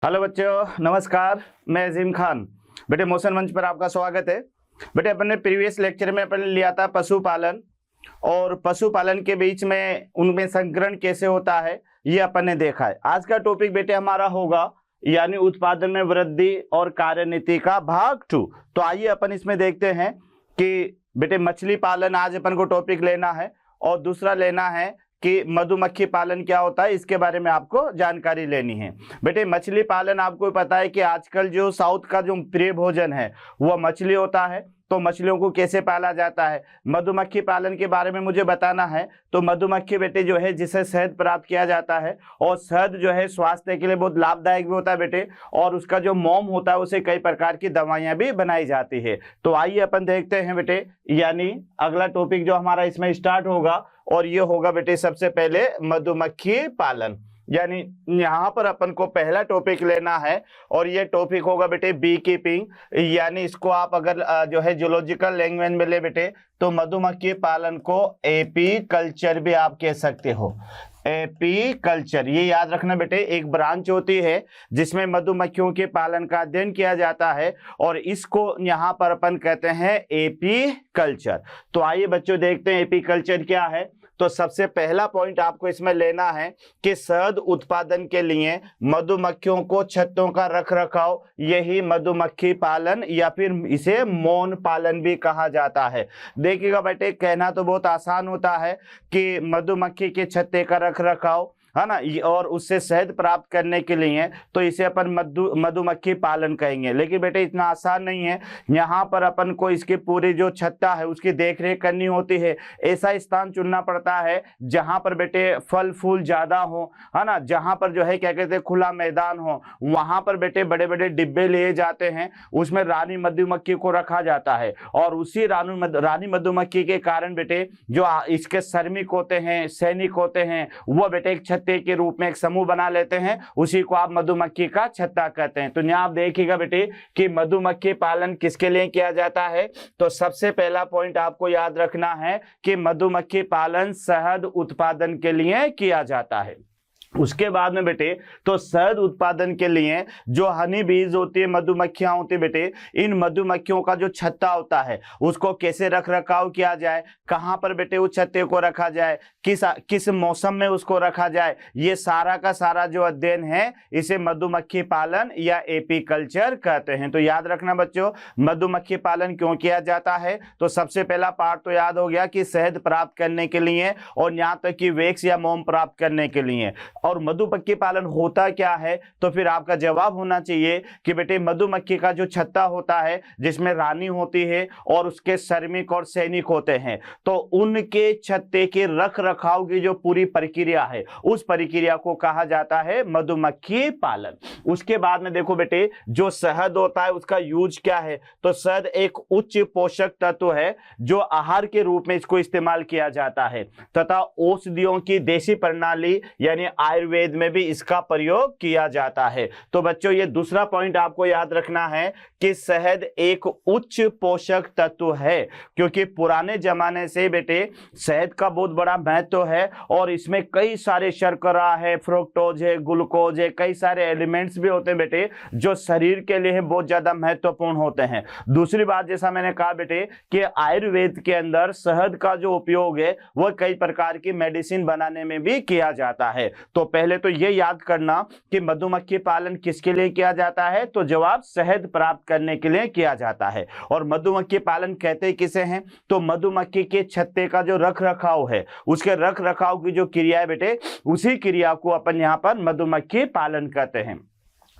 Hello बच्चों, नमस्कार। मैं अजीम खान। बेटे मोशन मंच पर आपका स्वागत है। बेटे अपन ने प्रीवियस लेक्चर में अपन लिया था पशुपालन, और पशुपालन के बीच में उनमें संकरण कैसे होता है ये अपन ने देखा है। आज का टॉपिक बेटे हमारा होगा यानी उत्पादन में वृद्धि और कार्यनीति का भाग 2। तो आइए अपन इसमें देखते हैं कि बेटे मछली पालन आज अपन को टॉपिक लेना है, और दूसरा लेना है कि मधुमक्खी पालन क्या होता है, इसके बारे में आपको जानकारी लेनी है। बेटे मछली पालन आपको पता है कि आजकल जो साउथ का जो प्रिय भोजन है वह मछली होता है। तो मछलियों को कैसे पाला जाता है, मधुमक्खी पालन के बारे में मुझे बताना है। तो मधुमक्खी बेटे जो है जिसे शहद प्राप्त किया जाता है, और शहद जो है स्वास्थ्य के लिए बहुत लाभदायक भी होता है बेटे, और उसका जो मोम होता है उसे कई प्रकार की दवाइयां भी बनाई जाती है। तो आइए अपन देखते हैं बेटे, यानी अगला टॉपिक जो हमारा इसमें स्टार्ट होगा, और ये होगा बेटे सबसे पहले मधुमक्खी पालन। यानी यहाँ पर अपन को पहला टॉपिक लेना है, और ये टॉपिक होगा बेटे बी कीपिंग। यानी इसको आप अगर जो है जूलॉजिकल लैंग्वेज में ले बेटे तो मधुमक्खी पालन को एपी कल्चर भी आप कह सकते हो। एपी कल्चर, ये याद रखना बेटे, एक ब्रांच होती है जिसमें मधुमक्खियों के पालन का अध्ययन किया जाता है, और इसको यहाँ पर अपन कहते हैं एपी कल्चर। तो आइए बच्चों देखते हैं एपी कल्चर क्या है। तो सबसे पहला पॉइंट आपको इसमें लेना है कि शहद उत्पादन के लिए मधुमक्खियों को छत्तों का रखरखाव, यही मधुमक्खी पालन या फिर इसे मौन पालन भी कहा जाता है। देखिएगा बेटे, कहना तो बहुत आसान होता है कि मधुमक्खी के छत्ते का रखरखाव है ना, और उससे शहद प्राप्त करने के लिए तो इसे अपन मधुमक्खी पालन कहेंगे। लेकिन बेटे इतना आसान नहीं है। यहाँ पर अपन को इसकी पूरी जो छत्ता है उसकी देखरेख करनी होती है। ऐसा स्थान चुनना पड़ता है जहाँ पर बेटे फल फूल ज्यादा हो, है ना, जहाँ पर जो है क्या कहते हैं खुला मैदान हो। वहां पर बेटे बड़े बड़े डिब्बे लिए जाते हैं, उसमें रानी मधुमक्खी को रखा जाता है, और उसी रानी मधुमक्खी के कारण बेटे जो इसके श्रमिक होते हैं, सैनिक होते हैं, वो बेटे एक छत्ते के रूप में एक समूह बना लेते हैं। उसी को आप मधुमक्खी का छत्ता कहते हैं। तो यहाँ आप देखिएगा बेटे कि मधुमक्खी पालन किसके लिए किया जाता है। तो सबसे पहला पॉइंट आपको याद रखना है कि मधुमक्खी पालन शहद उत्पादन के लिए किया जाता है। उसके बाद में बेटे तो शहद उत्पादन के लिए जो हनी बीज होती है, मधुमक्खियां होती है बेटे, इन मधुमक्खियों का जो छत्ता होता है उसको कैसे रख रखाव किया जाए, कहां पर बेटे उस छत्ते को रखा जाए, किस मौसम में उसको रखा जाए, ये सारा का सारा जो अध्ययन है इसे मधुमक्खी पालन या एपी कल्चर कहते हैं। तो याद रखना बच्चों, मधुमक्खी पालन क्यों किया जाता है। तो सबसे पहला पार्ट तो याद हो गया कि शहद प्राप्त करने के लिए, और यहाँ तक कि वैक्स या मोम प्राप्त करने के लिए। और मधुमक्खी पालन होता क्या है, तो फिर आपका जवाब होना चाहिए कि बेटे मधुमक्खी का जो छत्ता होता है जिसमें रानी होती है और उसके श्रमिक और सैनिक होते हैं, तो उनके छत्ते के रख रखाव की जो पूरी प्रक्रिया है उस प्रक्रिया को कहा जाता है मधुमक्खी पालन। उसके बाद में देखो बेटे जो शहद होता है उसका यूज क्या है। तो शहद एक उच्च पोषक तत्व है जो आहार के रूप में इसको इस्तेमाल किया जाता है, तथा औषधियों की देशी प्रणाली यानी आयुर्वेद में भी इसका प्रयोग किया जाता है। तो बच्चों ये दूसरा पॉइंट आपको याद रखना है कि शहद एक उच्च पोषक तत्व है, क्योंकि पुराने जमाने से बेटे शहद का बहुत बड़ा महत्व है, और इसमें कई सारे शर्करा है, फ्रुक्टोज है, ग्लूकोज है, कई सारे एलिमेंट्स भी होते हैं बेटे जो शरीर के लिए बहुत ज्यादा महत्वपूर्ण होते हैं। दूसरी बात, जैसा मैंने कहा बेटे कि आयुर्वेद के अंदर शहद का जो उपयोग है वह कई प्रकार की मेडिसिन बनाने में भी किया जाता है। तो पहले तो ये याद करना कि मधुमक्खी पालन किसके लिए किया जाता है। तो जवाब शहद प्राप्त करने के लिए किया जाता है। और मधुमक्खी पालन कहते किसे हैं, तो मधुमक्खी के छत्ते का जो रख रखाव है उसके रख रखाव की जो क्रिया है बेटे, उसी क्रिया को अपन यहाँ पर मधुमक्खी पालन कहते हैं।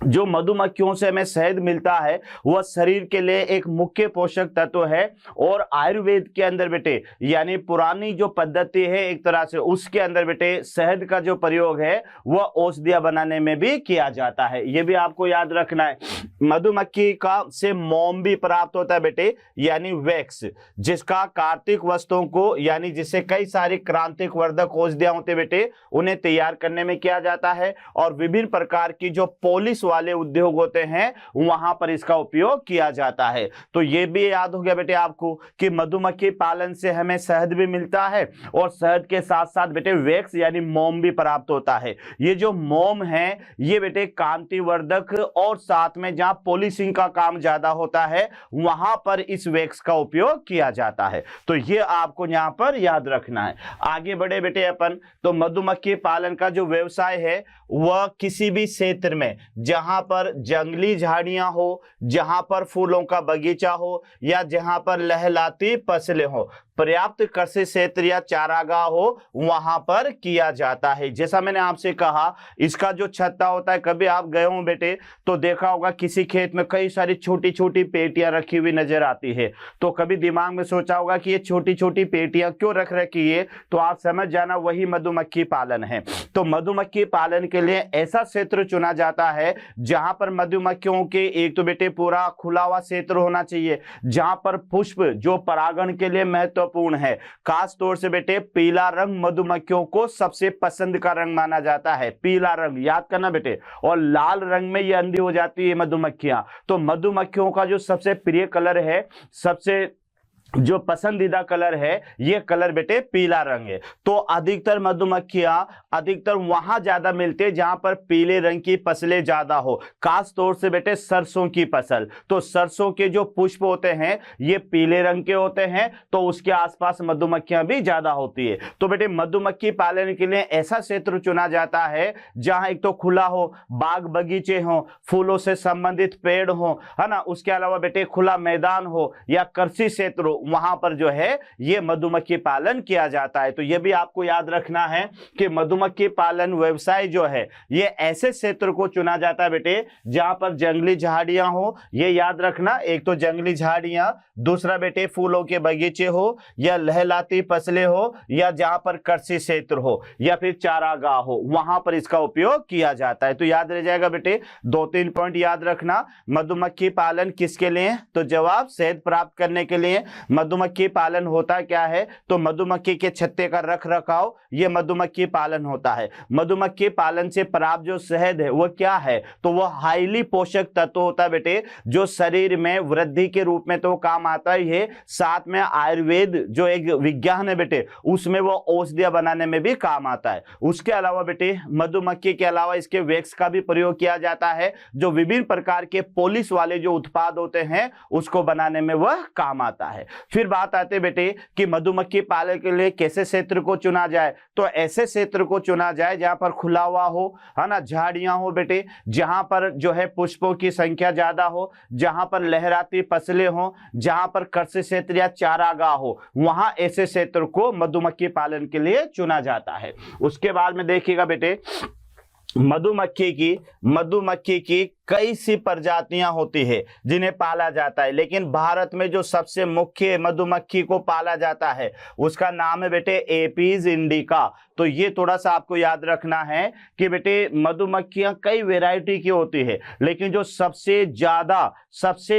जो मधुमक्खियों से हमें शहद मिलता है वह शरीर के लिए एक मुख्य पोषक तत्व है, और आयुर्वेद के अंदर बेटे यानी पुरानी जो पद्धति है एक तरह से उसके अंदर बेटे शहद का जो प्रयोग है वह औषधियां बनाने में भी किया जाता है। यह भी आपको याद रखना है। मधुमक्खी का से मोम भी प्राप्त होता है बेटे, यानी वैक्स, जिसका कार्बनिक वस्तुओं को यानी जिससे कई सारी क्रांतिक वर्धक औषधियां होते हैं बेटे, उन्हें तैयार करने में किया जाता है। और विभिन्न प्रकार की जो पॉलिश वाले उद्योग होते हैं वहां पर इसका उपयोग किया जाता है। तो ये भी याद हो गया बेटे आपको कि मधुमक्खी पालन से हमें शहद भी मिलता है और शहद के साथ साथ बेटे वैक्स यानी मोम भी प्राप्त होता है। ये जो मोम है ये बेटे कांतिवर्धक और साथ में जहां पॉलिशिंग का काम ज्यादा होता है वहां पर इस वैक्स का उपयोग किया जाता है। तो ये आपको यहां पर याद रखना है। आगे बढ़े बेटे अपन, तो मधुमक्खी पालन का जो व्यवसाय है वह किसी भी क्षेत्र में जहां पर जंगली झाड़ियां हो, जहां पर फूलों का बगीचा हो या जहां पर लहलाती फसलें हो, पर्याप्त कृषि क्षेत्र या चारागाह हो, वहां पर किया जाता है। जैसा मैंने आपसे कहा इसका जो छत्ता होता है, कभी आप गए हो बेटे तो देखा होगा किसी खेत में कई सारी छोटी छोटी पेटियां रखी हुई नजर आती है, तो कभी दिमाग में सोचा होगा कि ये छोटी छोटी पेटियां क्यों रख रखी है, तो आप समझ जाना वही मधुमक्खी पालन है। तो मधुमक्खी पालन के लिए ऐसा क्षेत्र चुना जाता है जहां पर मधुमक्खियों के एक तो बेटे पूरा खुला हुआ क्षेत्र होना चाहिए, जहां पर पुष्प जो परागण के लिए महत्वपूर्ण है, खास तौर से बेटे पीला रंग मधुमक्खियों को सबसे पसंद का रंग माना जाता है। पीला रंग याद करना बेटे, और लाल रंग में ये अंधी हो जाती है मधुमक्खियां। तो मधुमक्खियों का जो सबसे प्रिय कलर है, सबसे जो पसंदीदा कलर है, ये कलर बेटे पीला रंग है। तो अधिकतर मधुमक्खियां अधिकतर वहां ज्यादा मिलते हैं जहां पर पीले रंग की फसलें ज्यादा हो, खास तौर से बेटे सरसों की फसल। तो सरसों के जो पुष्प होते हैं ये पीले रंग के होते हैं, तो उसके आसपास मधुमक्खियां भी ज्यादा होती है। तो बेटे मधुमक्खी पालन के लिए ऐसा क्षेत्र चुना जाता है जहां एक तो खुला हो, बाग बगीचे हो, फूलों से संबंधित पेड़ हो, है ना, उसके अलावा बेटे खुला मैदान हो या कृषि क्षेत्र हो, वहां पर जो है ये मधुमक्खी पालन किया जाता है। तो ये भी आपको याद रखना है कि मधुमक्खी पालन व्यवसाय जो है ये ऐसे क्षेत्र को चुना जाता है बेटे जहां पर जंगली झाड़ियां हो, ये याद रखना, एक तो जंगली झाड़ियां, दूसरा बेटे फूलों के बगीचे हो या लहलाती फसलें हो या जहां पर कृषि क्षेत्र हो या फिर चारागाह हो, वहां पर इसका उपयोग किया जाता है। तो याद रह जाएगा बेटे, 2-3 पॉइंट याद रखना। मधुमक्खी पालन किसके लिए, तो जवाब शहद प्राप्त करने के लिए। मधुमक्खी पालन होता क्या है, तो मधुमक्खी के छत्ते का रख रखाव, यह मधुमक्खी पालन होता है। मधुमक्खी पालन से प्राप्त जो शहद है वो क्या है, तो वह हाईली पोषक तत्व होता है बेटे, जो शरीर में वृद्धि के रूप में तो काम आता ही है, साथ में आयुर्वेद जो एक विज्ञान है बेटे उसमें वो औषधियां बनाने में भी काम आता है। उसके अलावा बेटे मधुमक्खी के अलावा इसके वैक्स का भी प्रयोग किया जाता है, जो विभिन्न प्रकार के पॉलिश वाले जो उत्पाद होते हैं उसको बनाने में वह काम आता है। फिर बात आती है बेटे कि मधुमक्खी पालन के लिए कैसे क्षेत्र को चुना जाए, तो ऐसे क्षेत्र को चुना जाए जहां पर खुला हुआ हो, है ना, झाड़ियां हो बेटे, जहां पर जो है पुष्पों की संख्या ज्यादा हो, जहां पर लहराती फसलें हो, जहां पर कृषि क्षेत्र या चारागाह हो, वहां ऐसे क्षेत्र को मधुमक्खी पालन के लिए चुना जाता है। उसके बाद में देखिएगा बेटे मधुमक्खी की कई सी प्रजातियां होती है जिन्हें पाला जाता है, लेकिन भारत में जो सबसे मुख्य मधुमक्खी को पाला जाता है उसका नाम है बेटे एपीज इंडिका। तो ये थोड़ा सा आपको याद रखना है कि बेटे मधुमक्खियां कई वैरायटी की होती है, लेकिन जो सबसे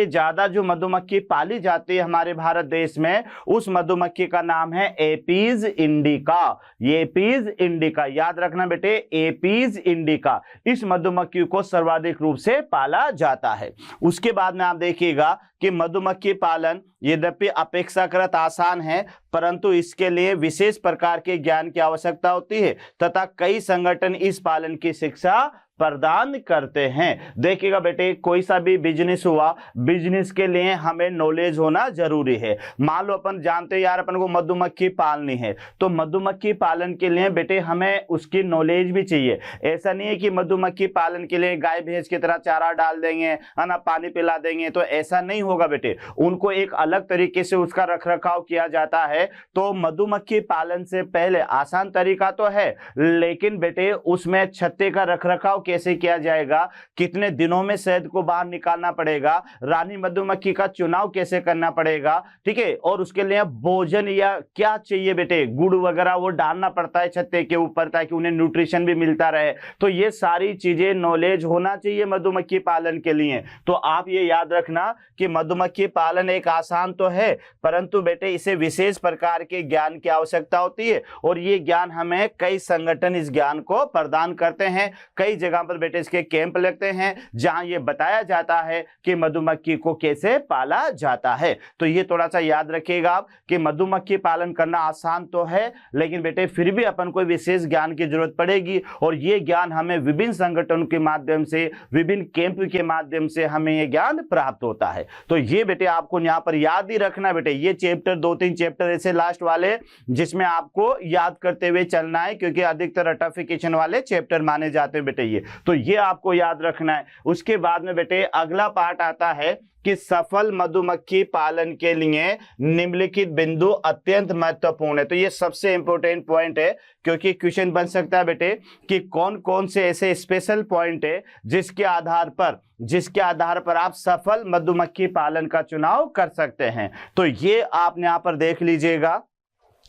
ज्यादा जो मधुमक्खी पाली जाती है हमारे भारत देश में, उस मधुमक्खी का नाम है एपीज इंडिका। ये एपीज इंडिका याद रखना बेटे, एपीज इंडिका, इस मधुमक्खी को सर्वाधिक रूप से पाला जाता है। उसके बाद में आप देखिएगा कि मधुमक्खी पालन यद्यपि अपेक्षाकृत आसान है, परंतु इसके लिए विशेष प्रकार के ज्ञान की आवश्यकता होती है तथा कई संगठन इस पालन की शिक्षा प्रदान करते हैं। देखिएगा बेटे कोई सा भी बिजनेस हुआ, बिजनेस के लिए हमें नॉलेज होना जरूरी है। मान लो अपन जानते हैं यार अपन को मधुमक्खी पालनी है, तो मधुमक्खी पालन के लिए बेटे हमें उसकी नॉलेज भी चाहिए। ऐसा नहीं है कि मधुमक्खी पालन के लिए गाय भैंस की तरह चारा डाल देंगे, है ना, पानी पिला देंगे, तो ऐसा नहीं होगा बेटे। उनको एक अलग तरीके से उसका रख रखाव किया जाता है। तो मधुमक्खी पालन से पहले आसान तरीका तो है, लेकिन बेटे उसमें छत्ते का रख रखाव कैसे किया जाएगा, कितने दिनों में शहद को बाहर निकालना पड़ेगा, रानी मधुमक्खी का चुनाव कैसे करना पड़ेगा, ठीक है, और उसके लिए भोजन या क्या चाहिए बेटे, गुड़ वगैरह वो डालना पड़ता है छत्ते के ऊपर ताकि उन्हें न्यूट्रिशन भी मिलता रहे। तो ये सारी चीजें नॉलेज होना चाहिए मधुमक्खी पालन के लिए। तो आप ये याद रखना कि मधुमक्खी पालन एक आसान तो है, परंतु बेटे इसे विशेष प्रकार के ज्ञान की आवश्यकता होती है, और ये ज्ञान हमें कई संगठन इस ज्ञान को प्रदान करते हैं। कई जगह पर बेटे इसके कैंप लगते हैं जहां ये बताया जाता है कि मधुमक्खी को कैसे पाला जाता है। तो ये थोड़ा सा याद रखिएगा आप कि मधुमक्खी पालन करना आसान तो है, लेकिन बेटे फिर भी अपन को विशेष ज्ञान की जरूरत पड़ेगी, और ये ज्ञान हमें विभिन्न संगठनों के माध्यम से, विभिन्न कैंप के माध्यम से हमें ये ज्ञान प्राप्त होता है। तो ये बेटे आपको यहाँ पर याद ही रखना बेटे, ये चैप्टर 2-3 चैप्टर ऐसे लास्ट वाले जिसमें आपको याद करते हुए चलना है, क्योंकि अधिकतर रटिफिकेशन वाले चैप्टर माने जाते हैं बेटे ये, तो ये आपको याद रखना है। उसके बाद में बेटे अगला पार्ट आता है कि सफल मधुमक्खी पालन के लिए निम्नलिखित बिंदु अत्यंत महत्वपूर्ण है। तो ये सबसे इंपॉर्टेंट पॉइंट है, क्योंकि क्वेश्चन बन सकता है बेटे कि कौन कौन से ऐसे स्पेशल पॉइंट है जिसके आधार पर आप सफल मधुमक्खी पालन का चुनाव कर सकते हैं। तो ये आप यहाँ पर देख लीजिएगा,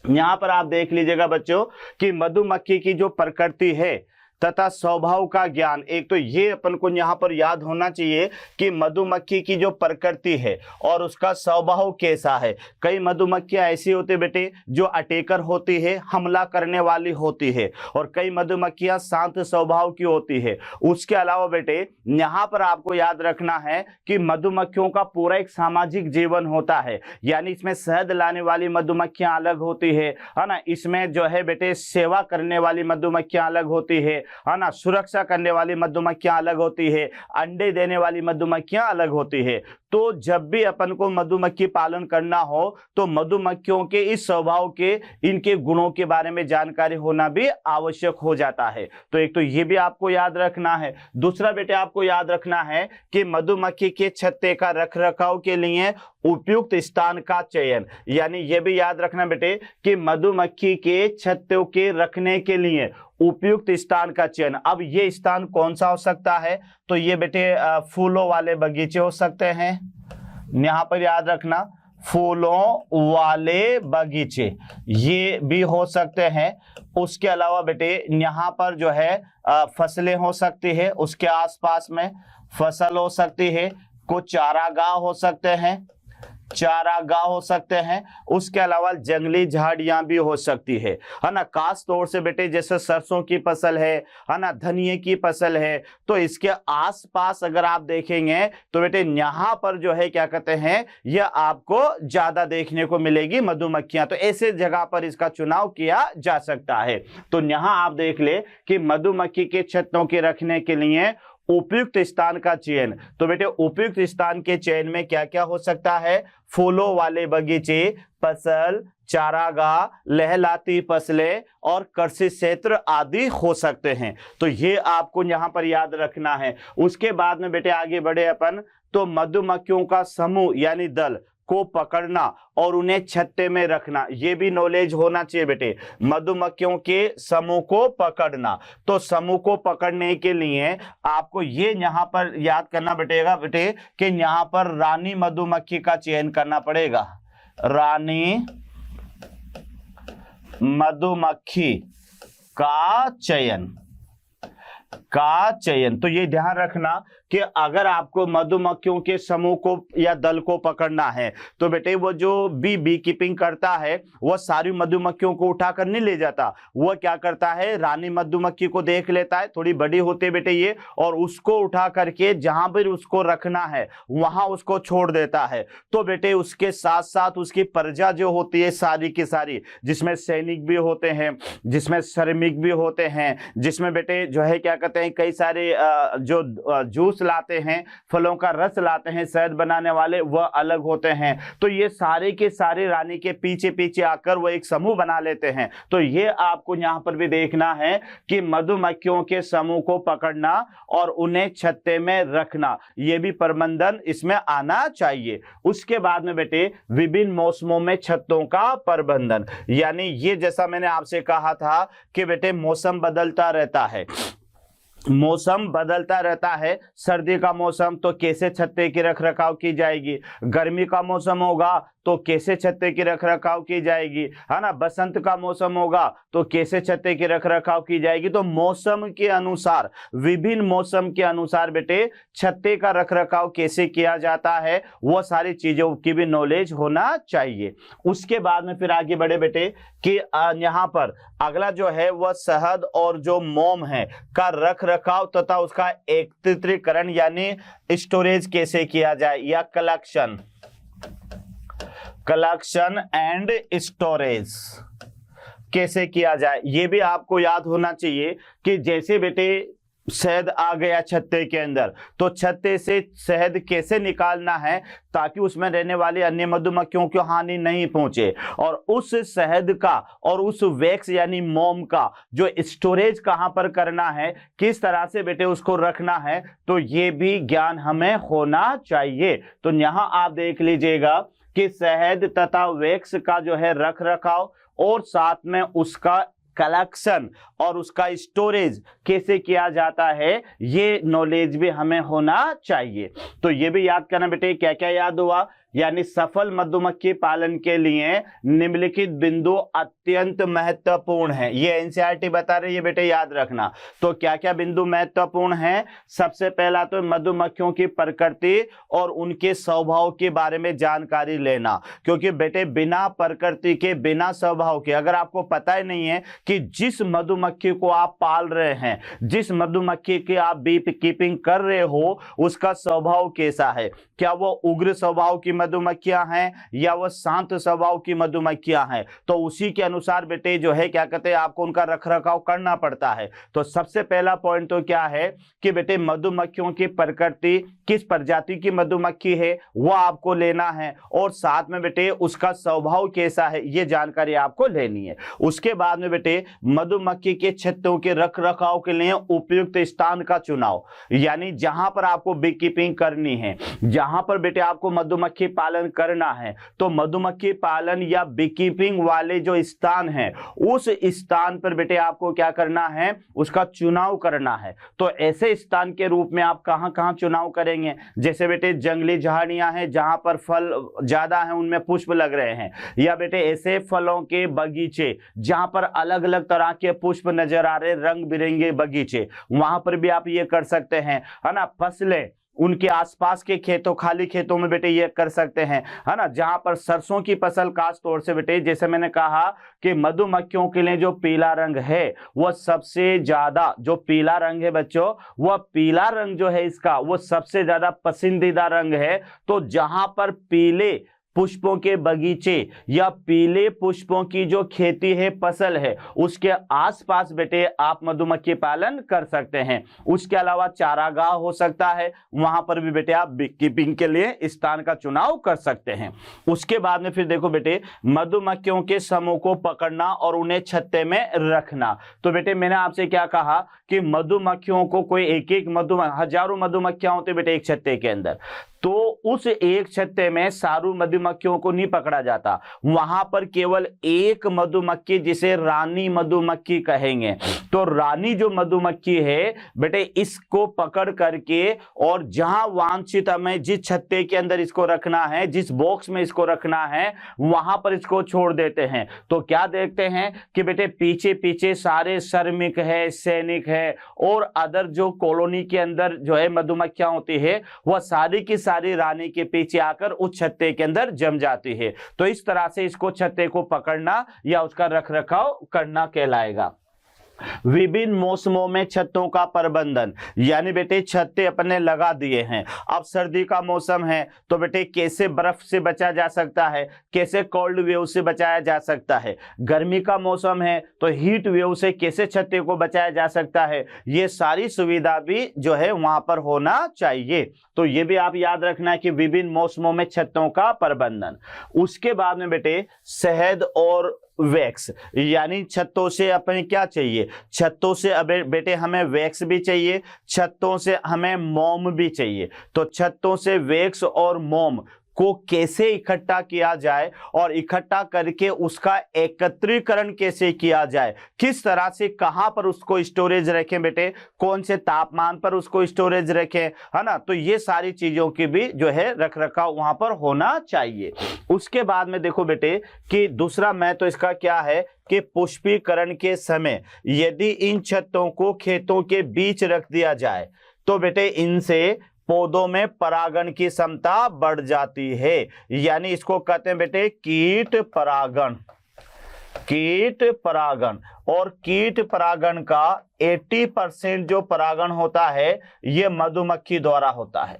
यहाँ पर आप देख लीजिएगा बच्चों कि मधुमक्खी की जो प्रकृति है तथा स्वभाव का ज्ञान, एक तो ये अपन को यहाँ पर याद होना चाहिए कि मधुमक्खी की जो प्रकृति है और उसका स्वभाव कैसा है। कई मधुमक्खियां ऐसी होती है बेटे जो अटैकर होती है, हमला करने वाली होती है, और कई मधुमक्खियां शांत स्वभाव की होती है। उसके अलावा बेटे यहाँ पर आपको याद रखना है कि मधुमक्खियों का पूरा एक सामाजिक जीवन होता है, यानी इसमें शहद लाने वाली मधुमक्खियां अलग होती है ना, इसमें जो है बेटे सेवा करने वाली मधुमक्खियां अलग होती है ना, सुरक्षा करने वाली मधुमक्खियां अलग होती है, अंडे देने वाली मधुमक्खियां अलग होती है। तो जब भी अपन को मधुमक्खी पालन करना हो तो मधुमक्खियों के इस स्वभाव के, इनके गुणों के बारे में जानकारी होना भी आवश्यक हो जाता है। तो एक तो ये भी आपको याद रखना है। दूसरा बेटे आपको याद रखना है कि मधुमक्खी के छत्ते का रखरखाव के लिए उपयुक्त स्थान का चयन, यानी ये भी याद रखना बेटे कि मधुमक्खी के छत्तों के रखने के लिए उपयुक्त स्थान का चयन। अब ये स्थान कौन सा हो सकता है, तो ये बेटे फूलों वाले बगीचे हो सकते हैं, यहाँ पर याद रखना फूलों वाले बगीचे ये भी हो सकते हैं। उसके अलावा बेटे यहाँ पर जो है फसलें हो सकती है, उसके आसपास में फसल हो सकती है, कुछ चारागाह हो सकते हैं, उसके अलावा जंगली झाड़ियां भी हो सकती है ना। खास तौर से बेटे जैसे सरसों की फसल है ना, धनिये की फसल है, तो इसके आसपास अगर आप देखेंगे तो बेटे यहाँ पर जो है क्या कहते हैं, यह आपको ज्यादा देखने को मिलेगी मधुमक्खियां। तो ऐसे जगह पर इसका चुनाव किया जा सकता है। तो यहाँ आप देख ले कि मधुमक्खी के छत्तों के रखने के लिए उपयुक्त स्थान का चयन। तो बेटे उपयुक्त स्थान के चयन में क्या क्या हो सकता है, फूलों वाले बगीचे, फसल, चारागाह, लहलाती फसलें और कृषि क्षेत्र आदि हो सकते हैं। तो ये आपको यहाँ पर याद रखना है। उसके बाद में बेटे आगे बढ़े अपन, तो मधुमक्खियों का समूह यानी दल को पकड़ना और उन्हें छत्ते में रखना, ये भी नॉलेज होना चाहिए बेटे। मधुमक्खियों के समूह को पकड़ना, तो समूह को पकड़ने के लिए आपको ये यहाँ पर याद करना बेटेगा बेटे कि यहाँ पर रानी मधुमक्खी का चयन करना पड़ेगा, रानी मधुमक्खी का चयन। तो ये ध्यान रखना कि अगर आपको मधुमक्खियों के समूह को या दल को पकड़ना है तो बेटे वो जो बी कीपिंग करता है वह सारी मधुमक्खियों को उठाकर नहीं ले जाता, वह क्या करता है, रानी मधुमक्खी को देख लेता है, थोड़ी बड़ी होती है बेटे ये, और उसको उठा करके जहां पर उसको रखना है वहां उसको छोड़ देता है। तो बेटे उसके साथ साथ उसकी प्रजा जो होती है सारी की सारी, जिसमें सैनिक भी होते हैं, जिसमें श्रमिक भी होते हैं, जिसमें बेटे जो है क्या कहते हैं कई सारे जो जूस लाते हैं, फलों का रस लाते हैं, शहद बनाने वाले, वह अलग होते हैं। तो ये सारे के सारे रानी के पीछे पीछे आकर वो एक समूह बना लेते हैं। तो ये आपको यहाँ पर भी देखना है कि मधुमक्खियों के समूह को पकड़ना और उन्हें छत्ते में रखना, ये भी प्रबंधन इसमें आना चाहिए। उसके बाद में बेटे विभिन्न मौसमों में छत्तों का प्रबंधन, यानी ये जैसा मैंने आपसे कहा था कि बेटे मौसम बदलता रहता है, मौसम बदलता रहता है, सर्दी का मौसम तो कैसे छत्ते की रख रखाव की जाएगी, गर्मी का मौसम होगा तो कैसे छत्ते की रख रखाव की जाएगी, है ना, बसंत का मौसम होगा तो कैसे छत्ते की रख रखाव की जाएगी। तो मौसम के अनुसार, विभिन्न मौसम के अनुसार बेटे छत्ते का रख रखाव कैसे किया जाता है, वो सारी चीजों की भी नॉलेज होना चाहिए। उसके बाद में फिर आगे बढ़े बेटे कि यहाँ पर अगला जो है वह शहद और जो मोम है का रख रखाव तथा उसका एकत्रीकरण यानी स्टोरेज कैसे किया जाए, या कलेक्शन एंड स्टोरेज कैसे किया जाए, ये भी आपको याद होना चाहिए कि जैसे बेटे शहद आ गया छत्ते के अंदर तो छत्ते से शहद कैसे निकालना है ताकि उसमें रहने वाली अन्य मधुमक्खियों को हानि नहीं पहुंचे, और उस शहद का और उस वैक्स यानी मोम का जो स्टोरेज कहां पर करना है, किस तरह से बेटे उसको रखना है, तो ये भी ज्ञान हमें होना चाहिए। तो यहां आप देख लीजिएगा कि शहद तथा वैक्स का जो है रख रखाव और साथ में उसका कलेक्शन और उसका स्टोरेज कैसे किया जाता है, ये नॉलेज भी हमें होना चाहिए। तो ये भी याद करना बेटे, क्या क्या याद हुआ, यानी सफल मधुमक्खी पालन के लिए निम्नलिखित बिंदु अत्यंत महत्वपूर्ण है, ये एनसीईआरटी बता रही है बेटे, याद रखना। तो क्या क्या बिंदु महत्वपूर्ण है, सबसे पहला तो मधुमक्खियों की प्रकृति और उनके स्वभाव के बारे में जानकारी लेना, क्योंकि बेटे बिना प्रकृति के बिना स्वभाव के अगर आपको पता ही नहीं है कि जिस मधुमक्खी को आप पाल रहे हैं, जिस मधुमक्खी की आप बी कीपिंग कर रहे हो, उसका स्वभाव कैसा है, क्या वो उग्र स्वभाव की मधुमक्खियां हैं या वो शांत स्वभाव की मधुमक्खियां हैं, तो उसी के अनुसार बेटे जो है क्या कहते हैं आपको उनका रखरखाव करना पड़ता है। तो सबसे पहला पॉइंट तो क्या है कि बेटे मधुमक्खियों की प्रकृति, किस प्रजाति की मधुमक्खी है वो आपको लेना है, और साथ में बेटे उसका स्वभाव कैसा है ये जानकारी आपको लेनी है। उसके बाद में बेटे मधुमक्खी के छत्तों के रखरखाव के लिए उपयुक्त स्थान का चुनाव, यानी जहां पर आपको बी कीपिंग करनी है, जहां पर बेटे आपको मधुमक्खी पालन करना है, तो मधुमक्खी पालन या बी कीपिंग वाले जो स्थान है उस स्थान पर बेटे आपको क्या करना है, उसका चुनाव करना है। तो ऐसे स्थान के रूप में आप कहां कहां चुनाव करेंगे, जैसे बेटे जंगली झाड़ियां हैं जहां पर फल ज्यादा हैं उनमें पुष्प लग रहे हैं, या बेटे ऐसे फलों के बगीचे जहां पर अलग अलग तरह के पुष्प नजर आ रहे, रंग बिरंगे बगीचे, वहां पर भी आप ये कर सकते हैं, है ना। फसलें उनके आसपास के खेतों, खाली खेतों में बेटे ये कर सकते हैं, है ना, जहां पर सरसों की फसल खास तौर से बेटे, जैसे मैंने कहा कि मधुमक्खियों के लिए जो पीला रंग है वह सबसे ज्यादा, जो पीला रंग है बच्चों, वह पीला रंग जो है इसका वो सबसे ज्यादा पसंदीदा रंग है। तो जहां पर पीले पुष्पों के बगीचे या पीले पुष्पों की जो खेती है, फसल है, उसके आसपास बेटे आप मधुमक्खी पालन कर सकते हैं। उसके अलावा चारागाह हो सकता है, वहां पर भी बेटे आप बी कीपिंग के लिए स्थान का चुनाव कर सकते हैं। उसके बाद में फिर देखो बेटे मधुमक्खियों के समूह को पकड़ना और उन्हें छत्ते में रखना। तो बेटे मैंने आपसे क्या कहा कि मधुमक्खियों को कोई एक एक हजारों मधुमक्खियां होती बेटे एक छत्ते के अंदर, तो उस एक छत्ते में सारू मधुमक्खियों को नहीं पकड़ा जाता, वहां पर केवल एक मधुमक्खी जिसे रानी मधुमक्खी कहेंगे, तो रानी जो मधुमक्खी है बेटे इसको पकड़ करके और जहां वांछित हमें जिस छत्ते के अंदर इसको रखना है, जिस बॉक्स में इसको रखना है, वहां पर इसको छोड़ देते हैं। तो क्या देखते हैं कि बेटे पीछे पीछे सारे श्रमिक है, सैनिक है और अदर जो कॉलोनी के अंदर जो है मधुमक्खियां होती है वह सारी की सारी रानी के पीछे आकर उस छत्ते के अंदर जम जाती है। तो इस तरह से इसको छत्ते को पकड़ना या उसका रखरखाव करना कहलाएगा। विभिन्न मौसमों में छत्तों का प्रबंधन, यानी बेटे छत्ते अपने लगा दिए हैं, अब सर्दी का मौसम है तो बेटे कैसे बर्फ से बचा जा सकता है, कैसे कोल्ड वेव से बचाया जा सकता है, गर्मी का मौसम है तो हीट वेव से कैसे छत्ते को बचाया जा सकता है, ये सारी सुविधा भी जो है वहां पर होना चाहिए। तो ये भी आप याद रखना है कि विभिन्न मौसमों में छत्तों का प्रबंधन। उसके बाद में बेटे शहद और वैक्स, यानी छत्तों से अपने क्या चाहिए, छत्तों से अब बेटे हमें वैक्स भी चाहिए, छत्तों से हमें मोम भी चाहिए। तो छत्तों से वैक्स और मोम को कैसे इकट्ठा किया जाए और इकट्ठा करके उसका एकत्रीकरण कैसे किया जाए, किस तरह से कहां पर उसको स्टोरेज रखें बेटे, कौन से तापमान पर उसको स्टोरेज रखें, है ना। तो ये सारी चीजों की भी जो है रख रखाव वहां पर होना चाहिए। उसके बाद में देखो बेटे कि दूसरा मैं तो इसका क्या है कि पुष्पीकरण के समय यदि इन छत्तों को खेतों के बीच रख दिया जाए तो बेटे इनसे पौधों में परागण की क्षमता बढ़ जाती है, यानी इसको कहते हैं बेटे कीट परागण। कीट परागण, और कीट परागण का 80% जो परागण होता है ये मधुमक्खी द्वारा होता है,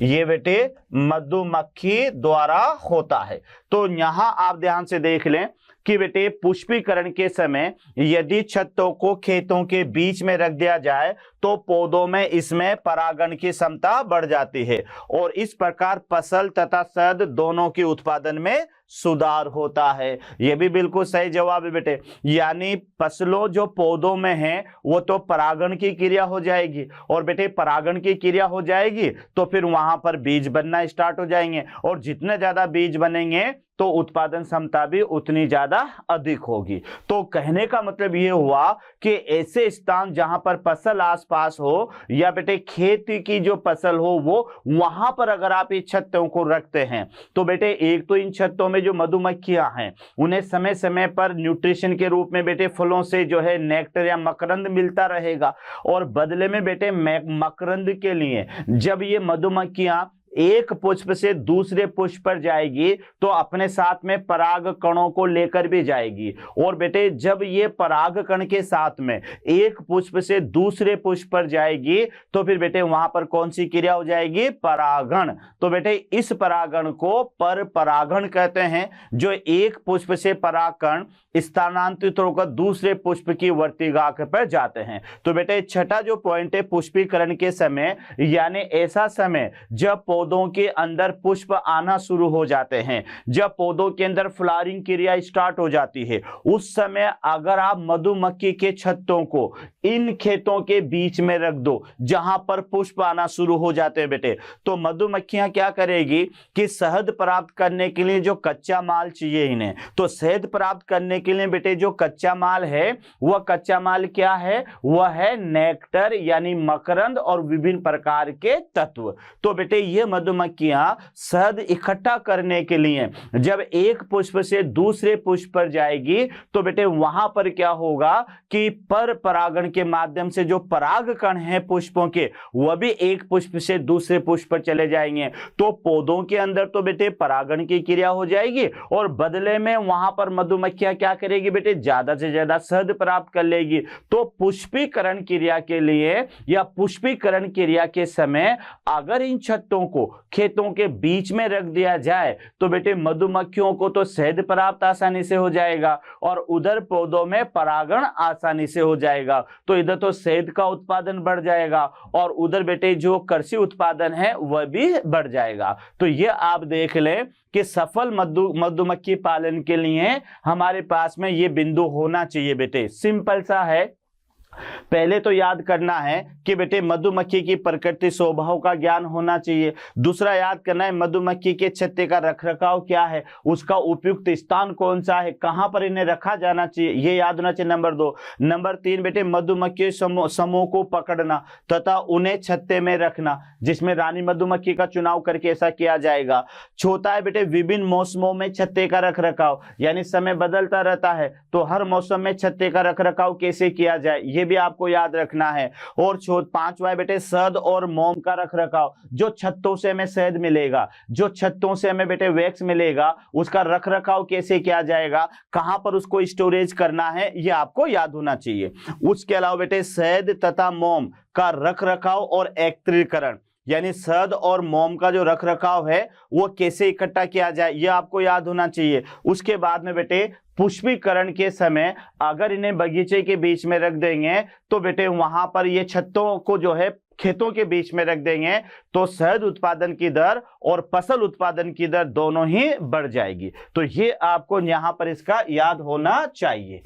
ये बेटे मधुमक्खी द्वारा होता है। तो यहां आप ध्यान से देख लें कि बेटे पुष्पीकरण के समय यदि छत्तों को खेतों के बीच में रख दिया जाए तो पौधों में इसमें परागण की क्षमता बढ़ जाती है और इस प्रकार फसल तथा शहद दोनों के उत्पादन में सुधार होता है। यह भी बिल्कुल सही जवाब है बेटे, यानी फसलों जो पौधों में है वो तो परागण की क्रिया हो जाएगी और बेटे परागण की क्रिया हो जाएगी तो फिर वहां पर बीज बनना स्टार्ट हो जाएंगे और जितने ज्यादा बीज बनेंगे तो उत्पादन क्षमता भी उतनी ज्यादा अधिक होगी। तो कहने का मतलब ये हुआ कि ऐसे स्थान जहां पर फसल आसपास हो या बेटे खेती की जो फसल हो वो वहां पर अगर आप इस छत्तों को रखते हैं तो बेटे एक तो इन छत्तों में जो मधुमक्खियां हैं उन्हें समय समय पर न्यूट्रिशन के रूप में बेटे फलों से जो है नेक्टर या मकरंद मिलता रहेगा और बदले में बेटे मकरंद के लिए जब ये मधुमक्खियां एक पुष्प से दूसरे पुष्प पर जाएगी तो अपने साथ में पराग कणों को लेकर भी जाएगी और बेटे जब ये पराग कण के साथ में एक पुष्प से दूसरे पुष्प पर जाएगी तो फिर बेटे वहां पर कौन सी क्रिया हो जाएगी, परागण। तो बेटे इस परागण को पर परागण कहते हैं, जो एक पुष्प से परागकण स्थानांतरित होकर दूसरे पुष्प की वर्तिकाग्र पर जाते हैं। तो बेटे छठा जो पॉइंट है पुष्पीकरण के समय, यानी ऐसा समय जब पौधों के अंदर पुष्प आना शुरू हो जाते हैं, जब पौधों के अंदर फ्लावरिंग क्रिया स्टार्ट हो जाती है, उस समय अगर आप मधुमक्खी के छत्तों को इन खेतों के बीच में रख दो जहां पर पुष्प आना शुरू हो जाते हैं बेटे, तो मधुमक्खियां क्या करेगी कि शहद प्राप्त करने के लिए जो कच्चा माल चाहिए इन्हें, तो शहद प्राप्त करने के लिए बेटे जो कच्चा माल है वह कच्चा माल क्या है, वह है नेक्टर यानी मकरंद और विभिन्न प्रकार के तत्व। तो बेटे ये मधुमक्खियां शहद इकट्ठा करने के लिए जब एक पुष्प से दूसरे पुष्प पर जाएगी तो बेटे वहां पर क्या होगा कि पर परागण के माध्यम से जो पराग कण है पुष्पों के वह भी एक पुष्प से दूसरे पुष्प पर चले जाएंगे। तो पौधों के अंदर तो बेटे परागण की क्रिया हो जाएगी और बदले में वहां पर मधुमक्खियां क्या करेगी बेटे, ज्यादा से ज्यादा शहद प्राप्त कर लेगी। तो पुष्पीकरण क्रिया के लिए या पुष्पीकरण क्रिया के समय अगर इन छत्तों को खेतों के बीच में रख दिया जाए तो बेटे मधुमक्खियों को तो शहद प्राप्त आसानी से हो जाएगा और उधर पौधों में परागण आसानी से हो जाएगा। तो इधर तो शहद का उत्पादन बढ़ जाएगा और उधर बेटे जो कृषि उत्पादन है वह भी बढ़ जाएगा। तो ये आप देख लें कि सफल मधुमक्खी पालन के लिए हमारे पास में ये बिंदु होना चाहिए बेटे। सिंपल सा है, पहले तो याद करना है कि बेटे मधुमक्खी की प्रकृति स्वभाव का ज्ञान होना चाहिए। दूसरा याद करना है मधुमक्खी के छत्ते का रखरखाव क्या है, उसका उपयुक्त स्थान कौन सा है, कहां पर इन्हें रखा जाना चाहिए, ये याद होना चाहिए। नंबर 2। नंबर 3 बेटे मधुमक्खी समूह को पकड़ना तथा उन्हें छत्ते में रखना, जिसमें रानी मधुमक्खी का चुनाव करके ऐसा किया जाएगा। चौथा है बेटे विभिन्न मौसमों में छत्ते का रखरखाव, यानी समय बदलता रहता है तो हर मौसम में छत्ते का रखरखाव कैसे किया जाए ये भी आपको याद रखना है। और पांचवा है बेटे शहद और मोम का रखरखाव, जो छत्तों से हमें शहद मिलेगा, जो छत्तों से हमें बेटे वैक्स मिलेगा, उसका रखरखाव कैसे किया जाएगा, कहां पर उसको स्टोरेज करना है, ये आपको याद होना चाहिए। उसके अलावा बेटे शहद तथा मोम का रखरखाव और एकत्रीकरण, यानी शहद और मोम का जो रखरखाव है वो कैसे इकट्ठा किया जाए ये आपको याद होना चाहिए। उसके बाद में बेटे पुष्पीकरण के समय अगर इन्हें बगीचे के बीच में रख देंगे तो बेटे वहां पर ये छत्तों को जो है खेतों के बीच में रख देंगे तो शहद उत्पादन की दर और फसल उत्पादन की दर दोनों ही बढ़ जाएगी। तो ये आपको यहां पर इसका याद होना चाहिए।